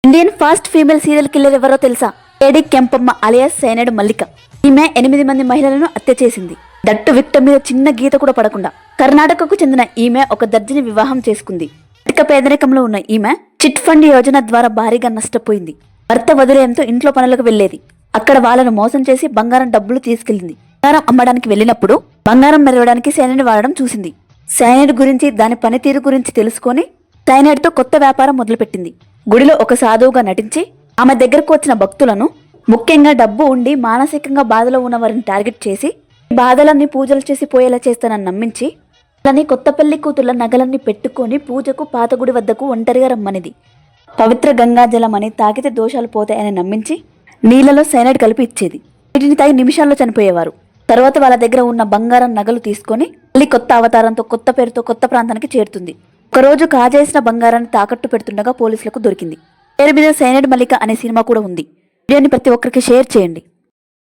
Indian first female serial killer ఎవరో తెలుసా? AD కెంపమ్మ alias cyanide మల్లిక. ఈమె 8 మంది మహిళలను హత్య చేసింది. దట్టు విక్టమ్ మీద చిన్న గీత కూడా పడకుండా. కర్ణాటకకు చెందిన ఈమె ఒక దర్జిని వివాహం చేసుకుంది. అధిక పేదరికంలో ఉన్న ఈమె చిట్ ఫండ్ యోజన ద్వారా భారీగా నష్టపోయింది. భర్త వదిలేయంతో ఇంట్లో పనులకు వెళ్లేది. అక్కడ వాళ్ళను మోసం చేసి బంగారం డబ్బులు తీసుకెళ్లింది. బంగారం అమ్మడానికి వెళ్ళినప్పుడు బంగారం మెరవడానికి సైనైడ్ వాడడం చూసింది. సైనైడ్ గురించి, దాని పనితీరు గురించి తెలుసుకొని సైనైడ్ తో కొత్త వ్యాపారం మొదలుపెట్టింది. గుడిలో ఒక సాధువుగా నటించి ఆమె దగ్గరకు వచ్చిన భక్తులను, ముఖ్యంగా డబ్బు ఉండి మానసికంగా బాధలో ఉన్న వారిని టార్గెట్ చేసి బాధలన్నీ పూజలు చేసి పోయేలా చేస్తానని నమ్మించి వాళ్ళని కొత్త పెళ్లి కూతుర్ల నగలన్నీ పెట్టుకొని పూజకు పాత గుడి వద్దకు ఒంటరిగా రమ్మనిది. పవిత్ర గంగాజలం అని తాగితే దోషాలు పోతాయని నమ్మించి నీళ్లలో సైనైడ్ కలిపి ఇచ్చేది. వీటిని తాగి నిమిషాల్లో చనిపోయేవారు. తర్వాత వాళ్ళ దగ్గర ఉన్న బంగారం నగలు తీసుకొని మళ్ళీ కొత్త అవతారంతో, కొత్త పేరుతో కొత్త ప్రాంతానికి చేరుతుంది. ఒకరోజు కాజేసిన బంగారాన్ని తాకట్టు పెడుతుండగా పోలీసులకు దొరికింది. పేరు మీద సైనైడ్ మల్లిక అనే సినిమా కూడా ఉంది. వీడియోని ప్రతి ఒక్కరికి షేర్ చేయండి.